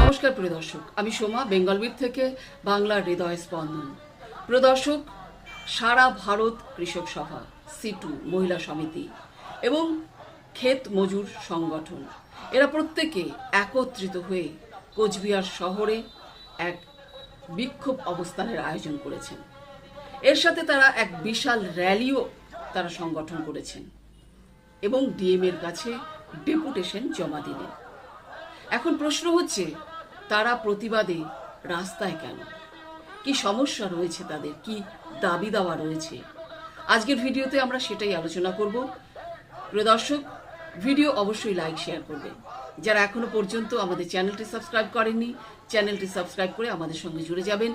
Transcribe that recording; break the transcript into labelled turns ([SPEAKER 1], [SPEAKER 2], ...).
[SPEAKER 1] নমস্কার প্রিয় দর্শক, আমি সোমা বেঙ্গলবিট থেকে বাংলার হৃদয় স্পন্দন। প্রিয় দর্শক, সারা ভারত কৃষক সভা, সিটু মহিলা সমিতি এবং ক্ষেত মজুর সংগঠন এরা প্রত্যেকে একত্রিত হয়ে কোচবিহার শহরে এক বিক্ষোভ অবস্থানের আয়োজন করেছেন। এর সাথে তারা এক বিশাল র্যালিও তারা সংগঠন করেছেন এবং ডিএম এর কাছে ডেপুটেশন জমা দিলেন। এখন প্রশ্ন হচ্ছে, তারা প্রতিবাদে রাস্তায় কেন? কি সমস্যা রয়েছে তাদের, কি দাবি দাওয়া রয়েছে? আজকের ভিডিওতে আমরা সেটাই আলোচনা করব। প্রিয় দর্শক, ভিডিও অবশ্যই লাইক শেয়ার করবেন। যারা এখনো পর্যন্ত আমাদের চ্যানেলটি সাবস্ক্রাইব করেননি, চ্যানেলটি সাবস্ক্রাইব করে আমাদের সঙ্গে জুড়ে যাবেন